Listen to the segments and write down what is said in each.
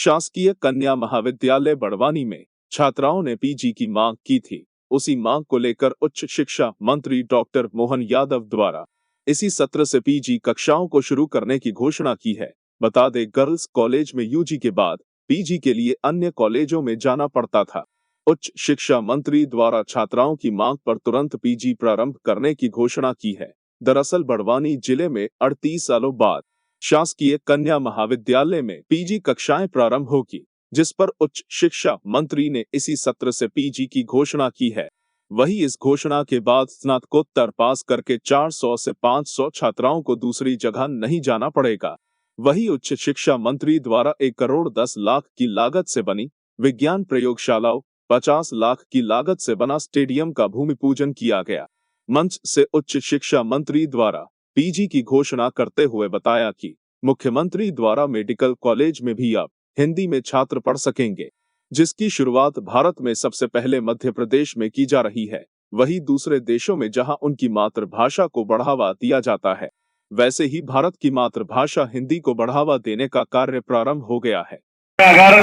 शासकीय कन्या महाविद्यालय बड़वानी में छात्राओं ने पीजी की मांग की थी। उसी मांग को लेकर उच्च शिक्षा मंत्री डॉक्टर मोहन यादव द्वारा इसी सत्र से पीजी कक्षाओं को शुरू करने की घोषणा की है। बता दें, गर्ल्स कॉलेज में यूजी के बाद पीजी के लिए अन्य कॉलेजों में जाना पड़ता था। उच्च शिक्षा मंत्री द्वारा छात्राओं की मांग पर तुरंत पीजी प्रारंभ करने की घोषणा की है। दरअसल बड़वानी जिले में 38 सालों बाद शासकीय कन्या महाविद्यालय में पीजी कक्षाएं प्रारंभ होगी, जिस पर उच्च शिक्षा मंत्री ने इसी सत्र से पीजी की घोषणा की है। वहीं इस घोषणा के बाद स्नातकोत्तर पास करके 400 से 500 छात्राओं को दूसरी जगह नहीं जाना पड़ेगा। वहीं उच्च शिक्षा मंत्री द्वारा 1 करोड़ 10 लाख की लागत से बनी विज्ञान प्रयोगशालाओं, 50 लाख की लागत से बना स्टेडियम का भूमि पूजन किया गया। मंच से उच्च शिक्षा मंत्री द्वारा पीजी की घोषणा करते हुए बताया कि मुख्यमंत्री द्वारा मेडिकल कॉलेज में भी अब हिंदी में छात्र पढ़ सकेंगे, जिसकी शुरुआत भारत में सबसे पहले मध्य प्रदेश में की जा रही है। वहीं दूसरे देशों में जहां उनकी मातृभाषा को बढ़ावा दिया जाता है, वैसे ही भारत की मातृभाषा हिंदी को बढ़ावा देने का कार्य प्रारंभ हो गया है। अगर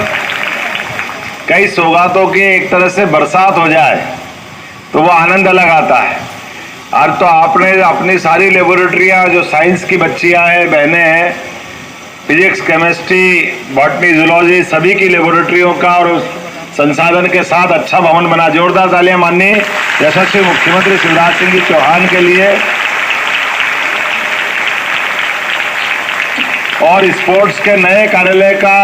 कई सौगातों की एक तरह से बरसात हो जाए तो वो आनंद अलग आता है। और तो आपने अपनी सारी लेबोरेटरियां, जो साइंस की बच्चियां हैं, बहनें हैं, फिजिक्स, केमिस्ट्री, बॉटनी, जूलॉजी, सभी की लेबोरेटरियों का और संसाधन के साथ अच्छा भवन बना। जोरदार तालियां माननीय यशस्वी मुख्यमंत्री शिवराज सिंह जी चौहान के लिए। और स्पोर्ट्स के नए कार्यालय का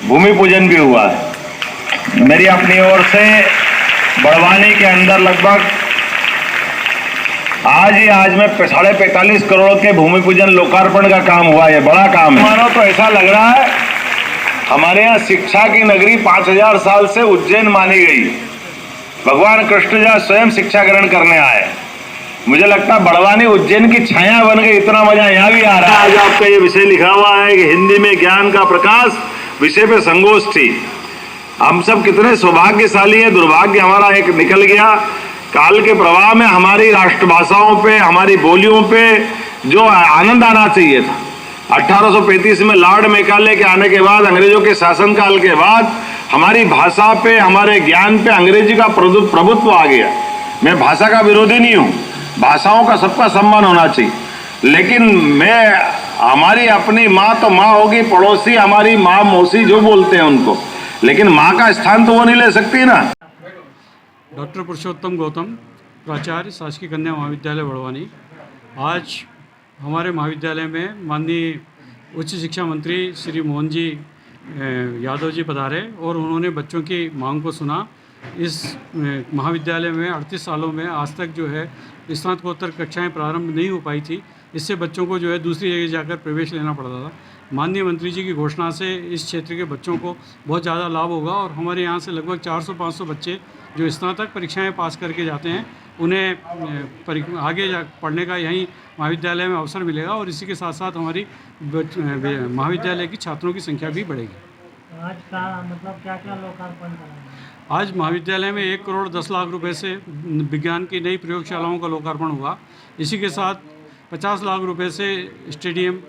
भूमि पूजन भी हुआ है। मेरी अपनी ओर से बड़वानी के अंदर लगभग आज में 45.5 करोड़ के भूमि पूजन लोकार्पण का काम हुआ है। बड़ा काम है। मानो तो ऐसा लग रहा है हमारे यहाँ शिक्षा की नगरी 5000 साल से उज्जैन मानी गई। भगवान कृष्ण जहाँ स्वयं शिक्षा ग्रहण करने आए। मुझे लगता है बड़वानी उज्जैन की छाया बन गई। इतना मजा यहाँ भी आ रहा है। आज आपका ये विषय लिखा हुआ है कि हिंदी में ज्ञान का प्रकाश विषय पे संगोष्ठी। हम सब कितने सौभाग्यशाली है। दुर्भाग्य हमारा एक निकल गया। काल के प्रवाह में हमारी राष्ट्रभाषाओं पे, हमारी बोलियों पे जो आनंद आना चाहिए था। 1835 में लॉर्ड मैकाले के आने के बाद, अंग्रेजों के शासनकाल के बाद हमारी भाषा पे, हमारे ज्ञान पे अंग्रेजी का प्रभुत्व आ गया। मैं भाषा का विरोधी नहीं हूँ, भाषाओं का सबका सम्मान होना चाहिए, लेकिन हमारी अपनी माँ तो माँ होगी, पड़ोसी हमारी माँ मौसी जो बोलते हैं उनको, लेकिन माँ का स्थान तो वो नहीं ले सकती ना। डॉक्टर पुरुषोत्तम गौतम, प्राचार्य शासकीय कन्या महाविद्यालय बड़वानी। आज हमारे महाविद्यालय में माननीय उच्च शिक्षा मंत्री श्री मोहन जी यादव जी पधारे और उन्होंने बच्चों की मांग को सुना। इस महाविद्यालय में 38 सालों में आज तक जो है स्नातकोत्तर कक्षाएं प्रारंभ नहीं हो पाई थी। इससे बच्चों को जो है दूसरी जगह जाकर प्रवेश लेना पड़ता था। माननीय मंत्री जी की घोषणा से इस क्षेत्र के बच्चों को बहुत ज़्यादा लाभ होगा और हमारे यहाँ से लगभग 400-500 बच्चे जो स्नातक परीक्षाएं पास करके जाते हैं, उन्हें आगे पढ़ने का यहीं महाविद्यालय में अवसर मिलेगा और इसी के साथ साथ हमारी महाविद्यालय की छात्रों की संख्या भी बढ़ेगी। आज का मतलब क्या क्या लोकार्पण करेंगे? आज महाविद्यालय में 1 करोड़ 10 लाख रुपए से विज्ञान की नई प्रयोगशालाओं का लोकार्पण हुआ। इसी के साथ 50 लाख रुपए से स्टेडियम,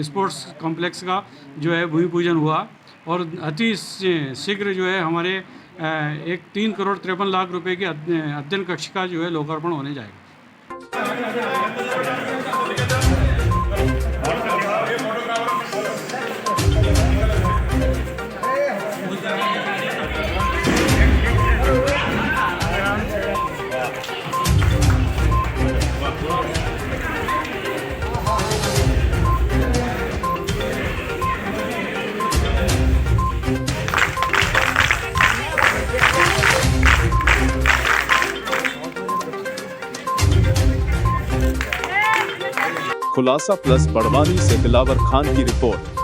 स्पोर्ट्स कॉम्प्लेक्स का जो है भूमि पूजन हुआ और अति शीघ्र जो है हमारे 3 करोड़ 53 लाख रुपए की अध्ययन कक्ष का जो है लोकार्पण होने जाएगा। खुलासा प्लस बड़वानी से दिलावर खान की रिपोर्ट।